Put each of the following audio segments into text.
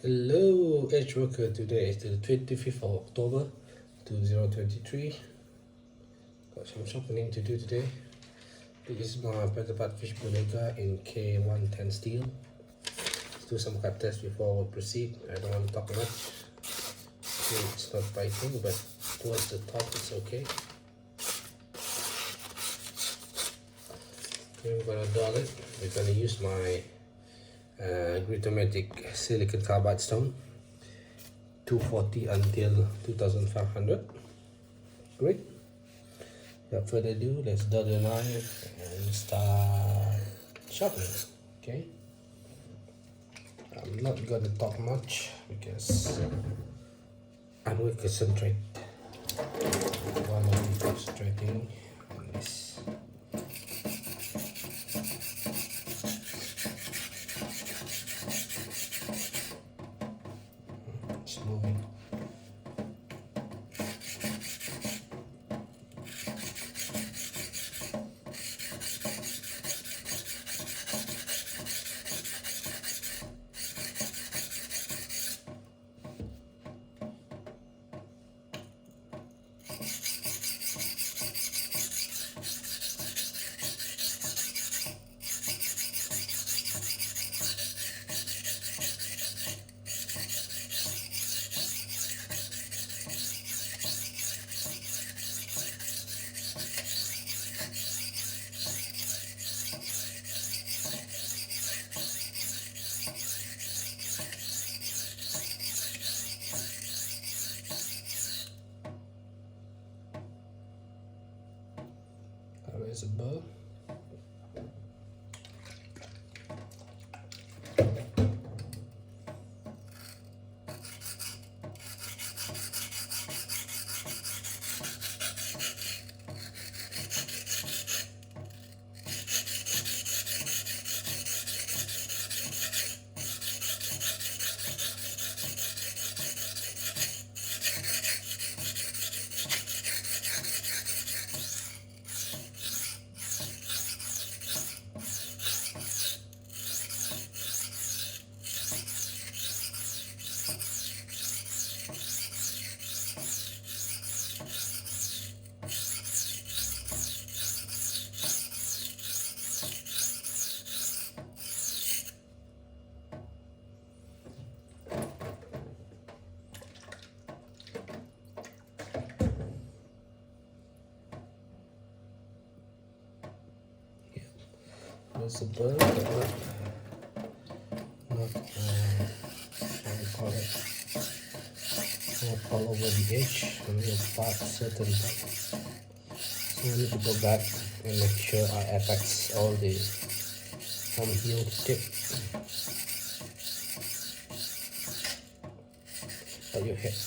Hello EDGEWERX, today is the 25th of October 2023. Got some sharpening to do today. This is my Petrified fish Beluga in K110 steel. Let's do some cut tests before we proceed. I don't want to talk much. It's not biting, but towards the top it's okay. Okay, we're gonna dull it. We're gonna use my Gritomatic silicon carbide stone, 240 until 2500. Great. Without further ado, let's dull the knife and start sharpening. Okay. I'm not gonna talk much because I'm going to concentrate. I'm gonna be concentrating on this. It's moving. There's a Burr. There's a Burr, but not how do you call it? Not all over the edge, and we'll part certain parts. So I need to go back and make sure I apex all the from heel to tip.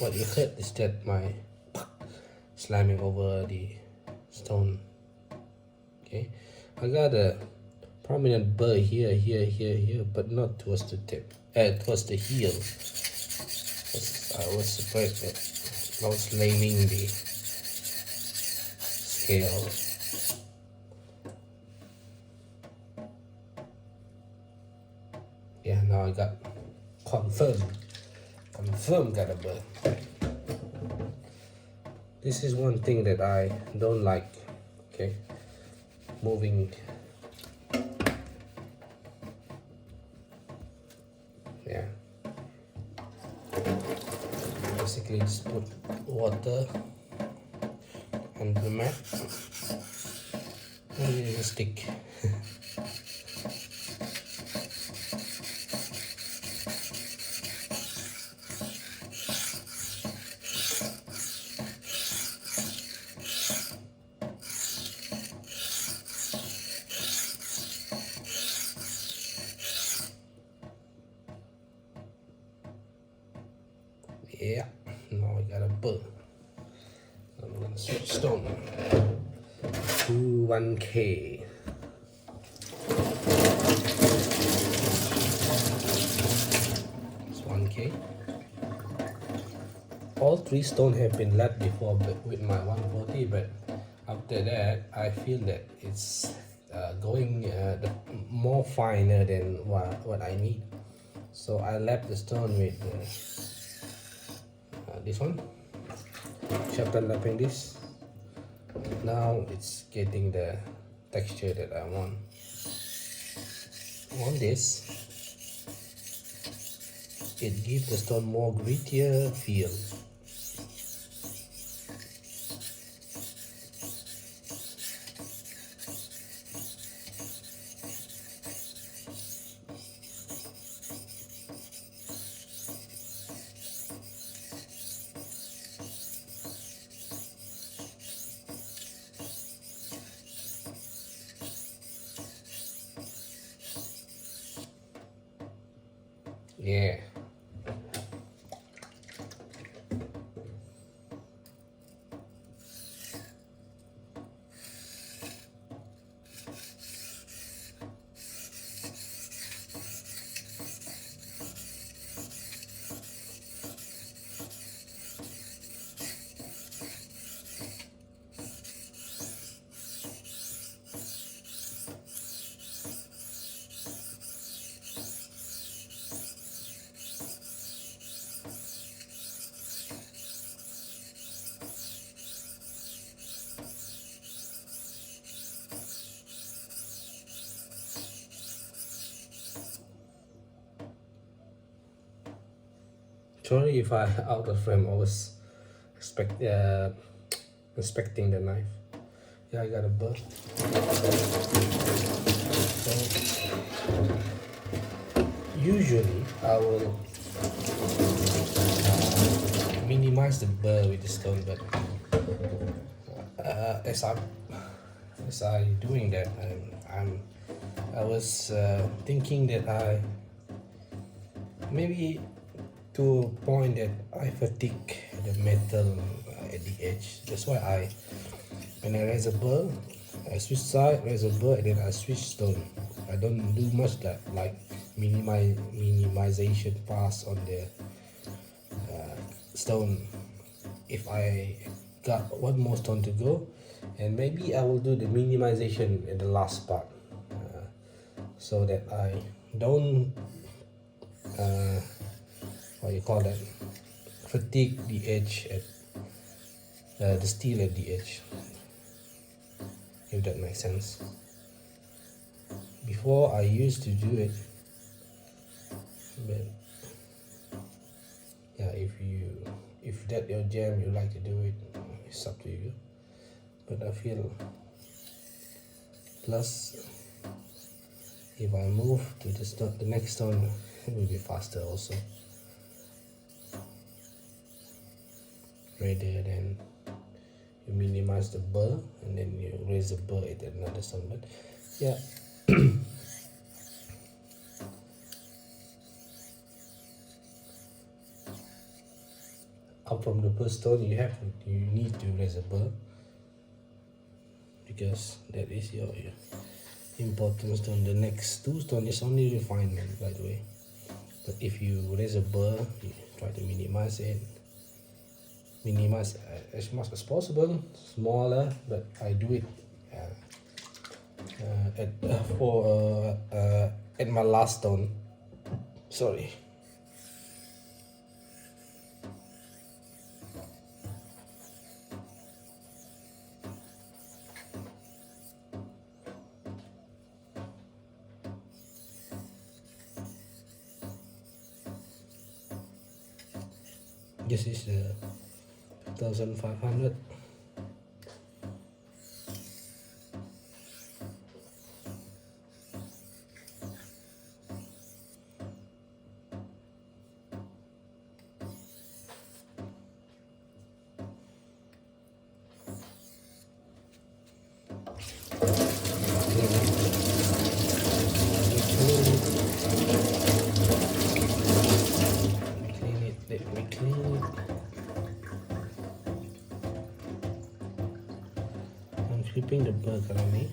What you heard is that my slamming over the stone. Okay, I got a prominent Burr here, but not towards the tip, towards the heel. I was surprised that I was slamming the scale. Yeah, now I got confirmed got a Burr. This is one thing that I don't like. Okay, moving. Yeah, basically just put water on the mat and use a stick. Yeah, now I got a Burr. I'm gonna switch stone to 1K. It's 1K. All three stones have been lapped before with my 140, but after that I feel that it's going more finer than what I need. So I left the stone with this one, sharpen lapping this. Now it's getting the texture that I want. On this, it gives the stone more grittier feel. Yeah. Sorry if I out of frame. I was inspecting the knife. Yeah, I got a burr. So usually I will minimize the burr with the stone, but as I doing that, I was thinking that I maybe to a point that I fatigue the metal at the edge. That's why when I raise a burr, I switch side, raise a burr, and then I switch stone. I don't do much that like minimization pass on the stone. If I got one more stone to go, and maybe I will do the minimization in the last part, so that I don't what you call that, fatigue the edge at the steel at the edge, if that makes sense. Before I used to do it, but yeah, if that your jam, you like to do it, it's up to you. But I feel, plus if I move to the next stone, it will be faster also, rather than you minimize the burr and then you raise the burr at another stone. But yeah. Up from the first stone, you need to raise a burr, because that is your important stone. The next two stones is only refinement, by the way. But if you raise a burr, you try to minimize it. Minimize as much as possible, smaller, but I do it at my last stone. Sorry. This is 1500. I'm flipping the burr currently,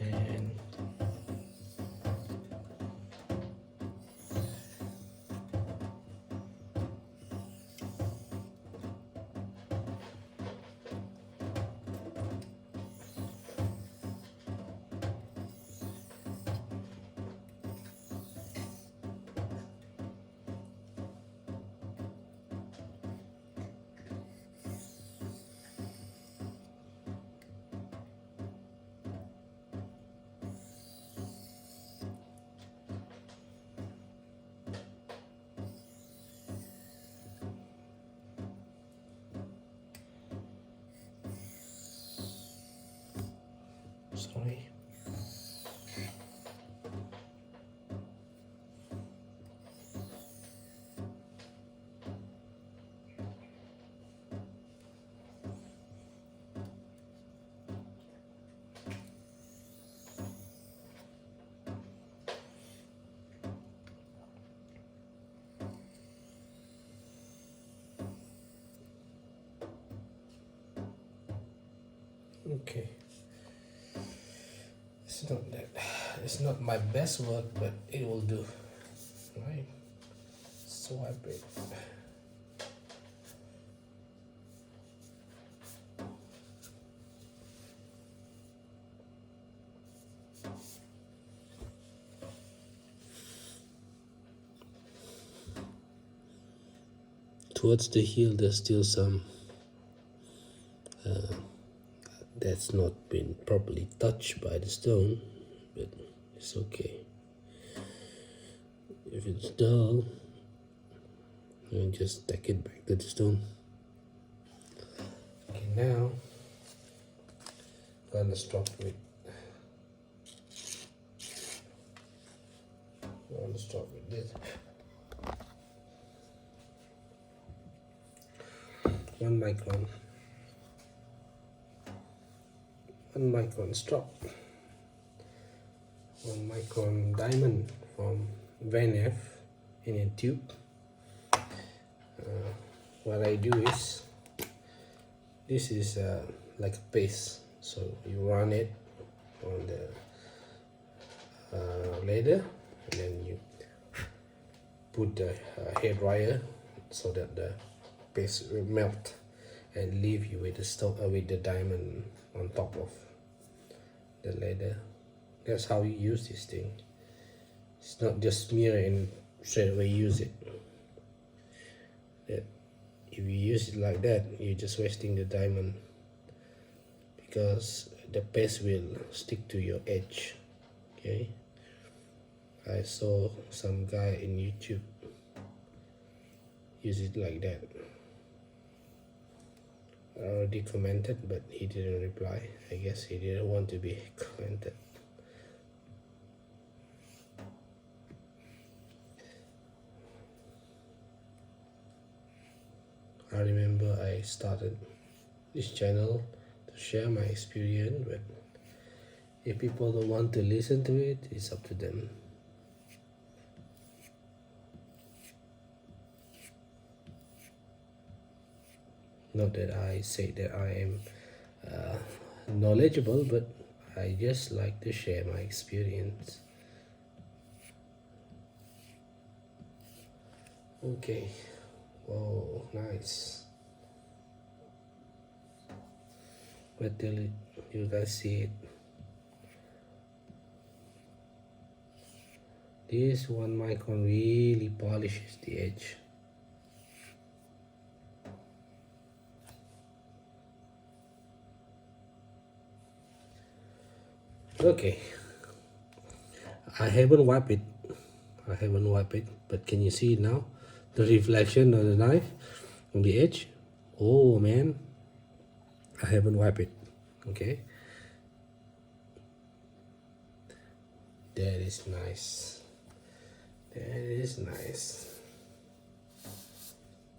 and Okay, it's not my best work, but it will do. Right, swipe it. Towards the heel there's still some that's not been properly touched by the stone, but it's okay. If it's dull, you just tack it back to the stone. Okay, now I'm gonna stop with this 1 micron strop, 1 micron diamond from Van F in a tube. What I do is, this is like a paste, so you run it on the ladle, and then you put the hair dryer so that the paste will melt and leave you with the diamond on top of the ladle. That's how you use this thing. It's not just smear and straight away use it. If you use it like that, you're just wasting the diamond, because the paste will stick to your edge. Okay, I saw some guy in YouTube use it like that. I already commented, but he didn't reply. I guess he didn't want to be commented. I remember I started this channel to share my experience, but if people don't want to listen to it, it's up to them. Not that I say that I am knowledgeable, but I just like to share my experience. Okay. Oh, nice. Wait till you guys see it. This 1 micron really polishes the edge. Okay, I haven't wiped it, but can you see it now? The reflection of the knife on the edge. Oh man, I haven't wiped it. Okay, that is nice.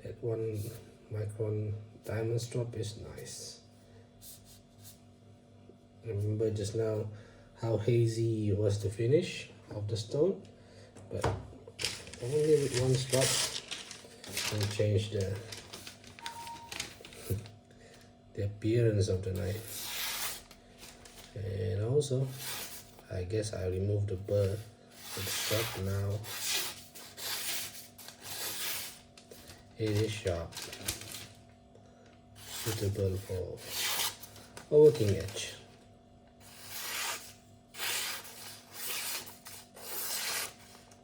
That 1 micron diamond strop is nice. Remember just now how hazy was the finish of the stone, but only with 1 strop can change the appearance of the knife. And also, I guess I removed the burr with the strap now. It is sharp, suitable for a working edge.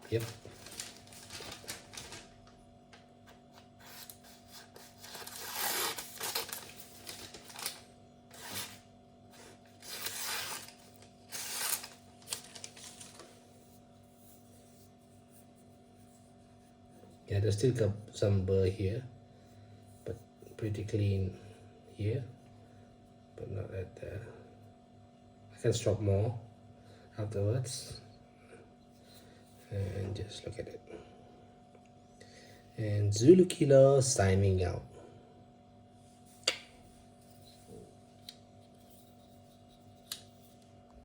Yep. Yeah, there's still some burr here, but pretty clean here, but not at the... I can strop more afterwards. And just look at it. And Zulu Kilo signing out.